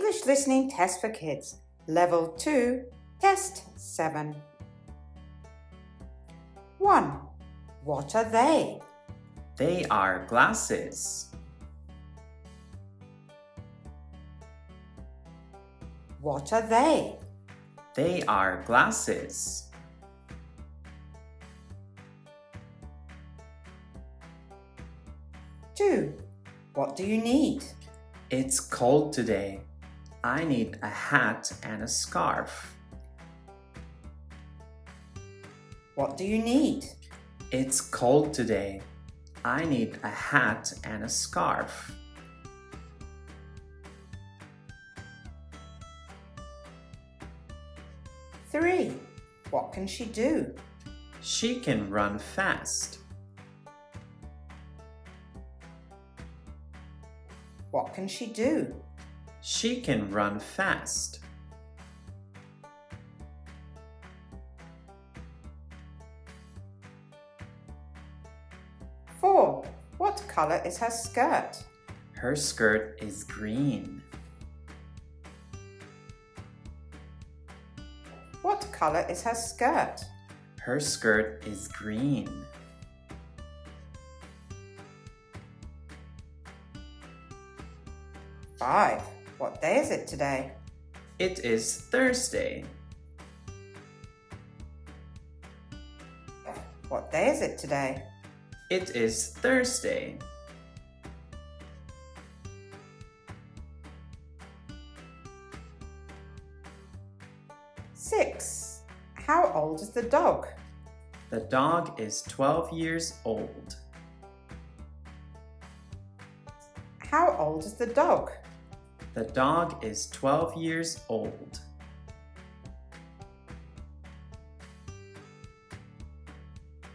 English Listening Test for Kids, Level 2, Test 7. 1. What are they? They are glasses. What are they? They are glasses. 2. What do you need? It's cold today. I need a hat and a scarf. What do you need? It's cold today. I need a hat and a scarf. 3. What can she do? She can run fast. What can she do? She can run fast. 4. What color is her skirt? Her skirt is green. What color is her skirt? Her skirt is green. 5. What day is it today? It is Thursday. What day is it today? It is Thursday. 6. How old is the dog? The dog is 12 years old. How old is the dog? The dog is 12 years old.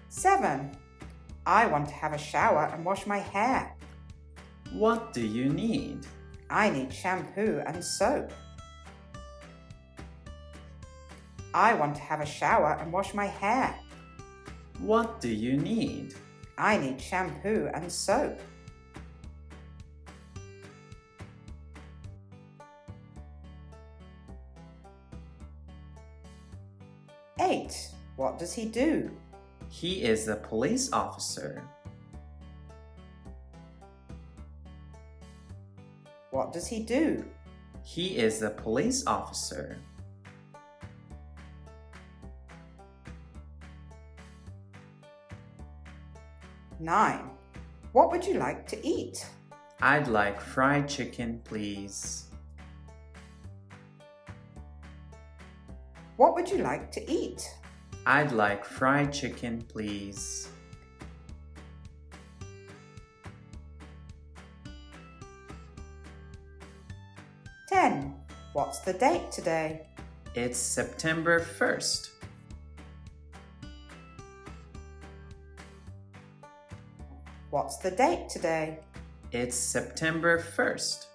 7. I want to have a shower and wash my hair. What do you need? I need shampoo and soap. I want to have a shower and wash my hair. What do you need? I need shampoo and soap. 8. What does he do? He is a police officer. What does he do? He is a police officer. 9. What would you like to eat? I'd like fried chicken, please. What would you like to eat? I'd like fried chicken, please. 10. What's the date today? It's September 1st. What's the date today? It's September 1st.